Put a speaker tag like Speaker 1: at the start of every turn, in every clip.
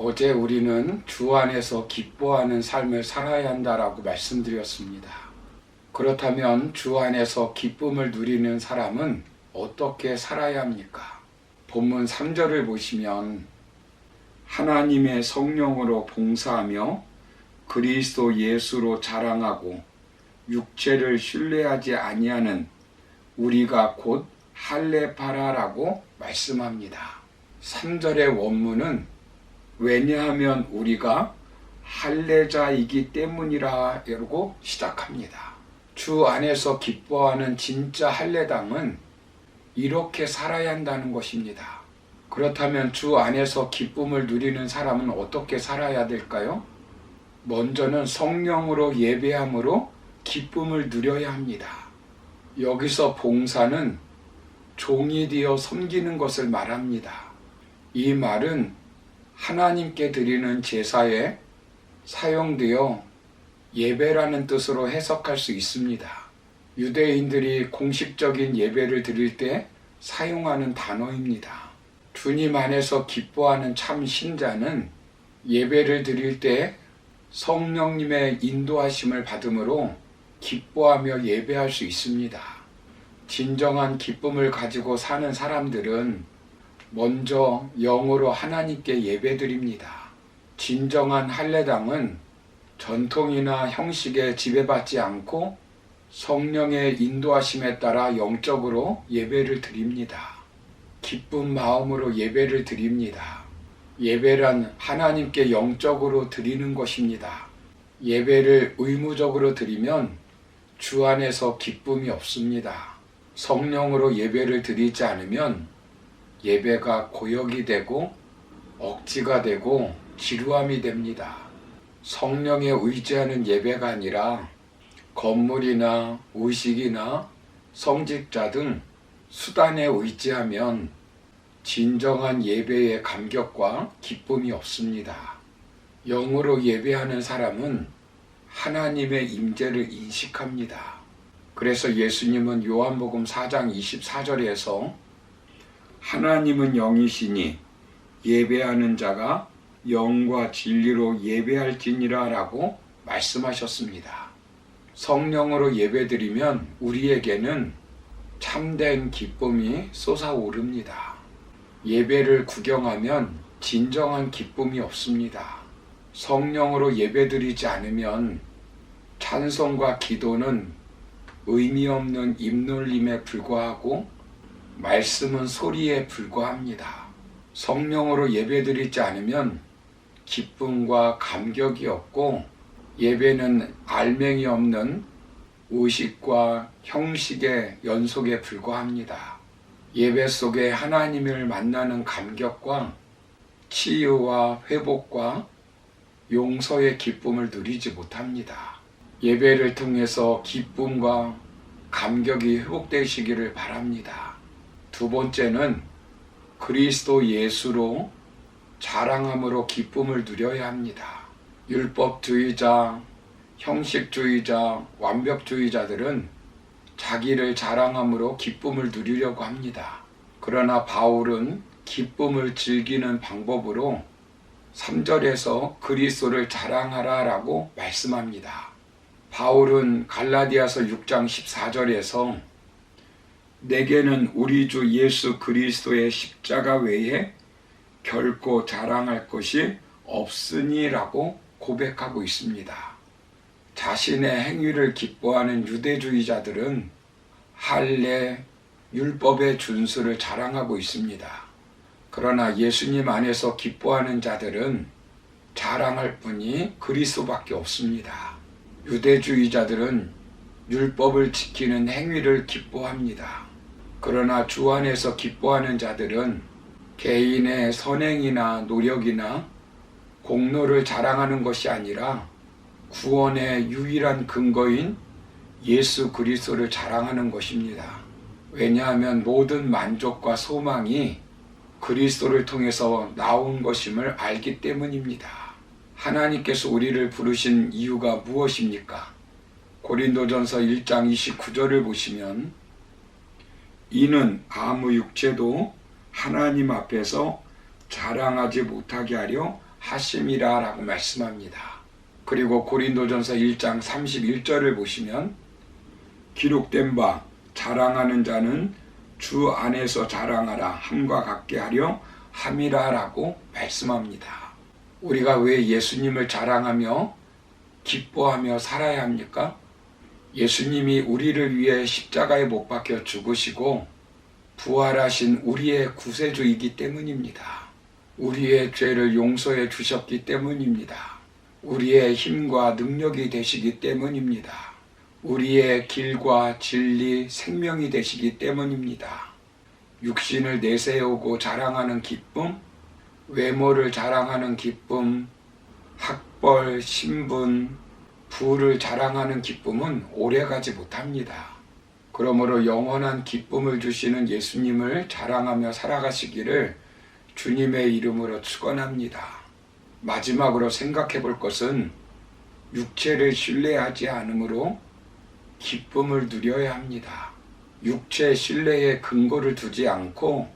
Speaker 1: 어제 우리는 주 안에서 기뻐하는 삶을 살아야 한다라고 말씀드렸습니다. 그렇다면 주 안에서 기쁨을 누리는 사람은 어떻게 살아야 합니까? 본문 3절을 보시면 하나님의 성령으로 봉사하며 그리스도 예수로 자랑하고 육체를 신뢰하지 아니하는 우리가 곧 할례파라라고 말씀합니다. 3절의 원문은 왜냐하면 우리가 할례자이기 때문이라고 시작합니다. 주 안에서 기뻐하는 진짜 할례당은 이렇게 살아야 한다는 것입니다. 그렇다면 주 안에서 기쁨을 누리는 사람은 어떻게 살아야 될까요? 먼저는 성령으로 예배함으로 기쁨을 누려야 합니다. 여기서 봉사는 종이 되어 섬기는 것을 말합니다. 이 말은 하나님께 드리는 제사에 사용되어 예배라는 뜻으로 해석할 수 있습니다. 유대인들이 공식적인 예배를 드릴 때 사용하는 단어입니다. 주님 안에서 기뻐하는 참 신자는 예배를 드릴 때 성령님의 인도하심을 받음으로 기뻐하며 예배할 수 있습니다. 진정한 기쁨을 가지고 사는 사람들은 먼저 영으로 하나님께 예배드립니다. 진정한 할례당은 전통이나 형식에 지배받지 않고 성령의 인도하심에 따라 영적으로 예배를 드립니다. 기쁜 마음으로 예배를 드립니다. 예배란 하나님께 영적으로 드리는 것입니다. 예배를 의무적으로 드리면 주 안에서 기쁨이 없습니다. 성령으로 예배를 드리지 않으면 예배가 고역이 되고 억지가 되고 지루함이 됩니다. 성령에 의지하는 예배가 아니라 건물이나 의식이나 성직자 등 수단에 의지하면 진정한 예배의 감격과 기쁨이 없습니다. 영으로 예배하는 사람은 하나님의 임재를 인식합니다. 그래서 예수님은 요한복음 4장 24절에서 하나님은 영이시니 예배하는 자가 영과 진리로 예배할지니라 라고 말씀하셨습니다. 성령으로 예배드리면 우리에게는 참된 기쁨이 솟아오릅니다. 예배를 구경하면 진정한 기쁨이 없습니다. 성령으로 예배드리지 않으면 찬송과 기도는 의미 없는 입놀림에 불과하고 말씀은 소리에 불과합니다. 성령으로 예배드리지 않으면 기쁨과 감격이 없고 예배는 알맹이 없는 의식과 형식의 연속에 불과합니다. 예배 속에 하나님을 만나는 감격과 치유와 회복과 용서의 기쁨을 누리지 못합니다. 예배를 통해서 기쁨과 감격이 회복되시기를 바랍니다. 두 번째는 그리스도 예수로 자랑함으로 기쁨을 누려야 합니다. 율법주의자, 형식주의자, 완벽주의자들은 자기를 자랑함으로 기쁨을 누리려고 합니다. 그러나 바울은 기쁨을 즐기는 방법으로 3절에서 그리스도를 자랑하라 라고 말씀합니다. 바울은 갈라디아서 6장 14절에서 내게는 우리 주 예수 그리스도의 십자가 외에 결코 자랑할 것이 없으니 라고 고백하고 있습니다. 자신의 행위를 기뻐하는 유대주의자들은 할례, 율법의 준수를 자랑하고 있습니다. 그러나 예수님 안에서 기뻐하는 자들은 자랑할 분이 그리스도밖에 없습니다. 유대주의자들은 율법을 지키는 행위를 기뻐합니다. 그러나 주 안에서 기뻐하는 자들은 개인의 선행이나 노력이나 공로를 자랑하는 것이 아니라 구원의 유일한 근거인 예수 그리스도를 자랑하는 것입니다. 왜냐하면 모든 만족과 소망이 그리스도를 통해서 나온 것임을 알기 때문입니다. 하나님께서 우리를 부르신 이유가 무엇입니까? 고린도전서 1장 29절을 보시면 이는 아무 육체도 하나님 앞에서 자랑하지 못하게 하려 하심이라 라고 말씀합니다. 그리고 고린도전서 1장 31절을 보시면 기록된 바 자랑하는 자는 주 안에서 자랑하라 함과 같게 하려 함이라 라고 말씀합니다. 우리가 왜 예수님을 자랑하며 기뻐하며 살아야 합니까? 예수님이 우리를 위해 십자가에 못 박혀 죽으시고 부활하신 우리의 구세주이기 때문입니다. 우리의 죄를 용서해 주셨기 때문입니다. 우리의 힘과 능력이 되시기 때문입니다. 우리의 길과 진리, 생명이 되시기 때문입니다. 육신을 내세우고 자랑하는 기쁨, 외모를 자랑하는 기쁨, 학벌, 신분, 부를 자랑하는 기쁨은 오래가지 못합니다. 그러므로 영원한 기쁨을 주시는 예수님을 자랑하며 살아가시기를 주님의 이름으로 축원합니다. 마지막으로 생각해 볼 것은 육체를 신뢰하지 않으므로 기쁨을 누려야 합니다. 육체 신뢰에 근거를 두지 않고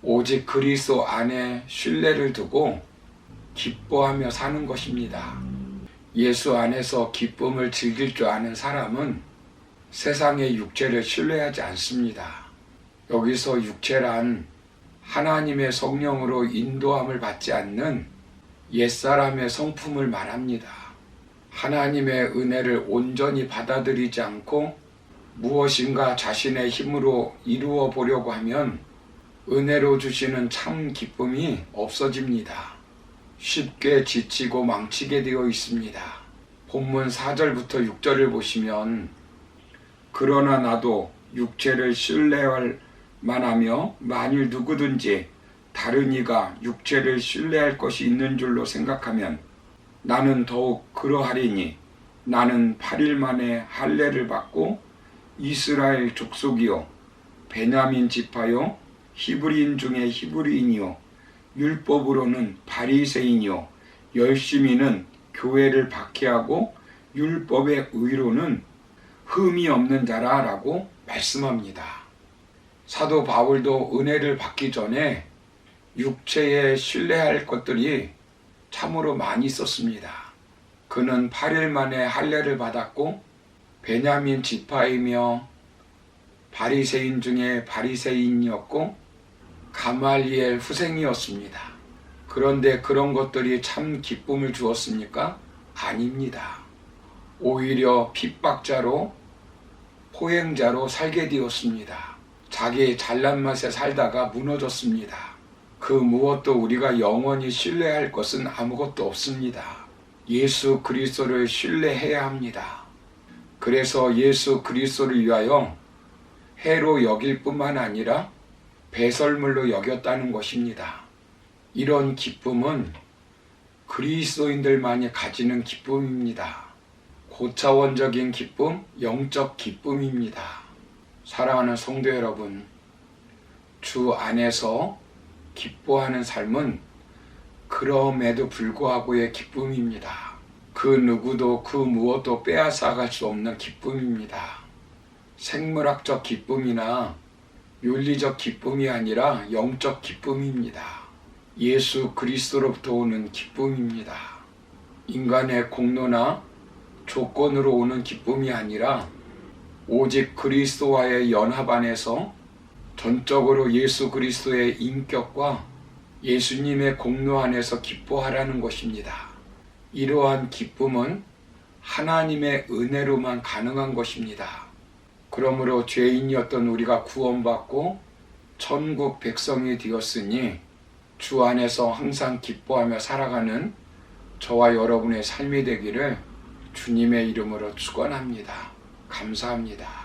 Speaker 1: 오직 그리스도 안에 신뢰를 두고 기뻐하며 사는 것입니다. 예수 안에서 기쁨을 즐길 줄 아는 사람은 세상의 육체를 신뢰하지 않습니다. 여기서 육체란 하나님의 성령으로 인도함을 받지 않는 옛사람의 성품을 말합니다. 하나님의 은혜를 온전히 받아들이지 않고 무엇인가 자신의 힘으로 이루어 보려고 하면 은혜로 주시는 참 기쁨이 없어집니다. 쉽게 지치고 망치게 되어 있습니다. 본문 4절부터 6절을 보시면 그러나 나도 육체를 신뢰할 만하며 만일 누구든지 다른 이가 육체를 신뢰할 것이 있는 줄로 생각하면 나는 더욱 그러하리니 나는 8일 만에 할례를 받고 이스라엘 족속이요 베냐민 지파요 히브리인 중에 히브리인이요 율법으로는 바리새인이요 열심히는 교회를 박해하고 율법의 의로는 흠이 없는 자라 라고 말씀합니다. 사도 바울도 은혜를 받기 전에 육체에 신뢰할 것들이 참으로 많이 있었습니다. 그는 8일 만에 할례를 받았고 베냐민 지파이며 바리새인 중에 바리새인이었고 가말리엘 후생이었습니다. 그런데 그런 것들이 참 기쁨을 주었습니까? 아닙니다. 오히려 핍박자로 포행자로 살게 되었습니다. 자기 잘난 맛에 살다가 무너졌습니다. 그 무엇도 우리가 영원히 신뢰할 것은 아무것도 없습니다. 예수 그리스도를 신뢰해야 합니다. 그래서 예수 그리스도를 위하여 해로 여길 뿐만 아니라 배설물로 여겼다는 것입니다. 이런 기쁨은 그리스도인들만이 가지는 기쁨입니다. 고차원적인 기쁨, 영적 기쁨입니다. 사랑하는 성도 여러분, 주 안에서 기뻐하는 삶은 그럼에도 불구하고의 기쁨입니다. 그 누구도 그 무엇도 빼앗아갈 수 없는 기쁨입니다. 생물학적 기쁨이나 윤리적 기쁨이 아니라 영적 기쁨입니다. 예수 그리스도로부터 오는 기쁨입니다. 인간의 공로나 조건으로 오는 기쁨이 아니라 오직 그리스도와의 연합 안에서 전적으로 예수 그리스도의 인격과 예수님의 공로 안에서 기뻐하라는 것입니다. 이러한 기쁨은 하나님의 은혜로만 가능한 것입니다. 그러므로 죄인이었던 우리가 구원받고 천국 백성이 되었으니 주 안에서 항상 기뻐하며 살아가는 저와 여러분의 삶이 되기를 주님의 이름으로 축원합니다. 감사합니다.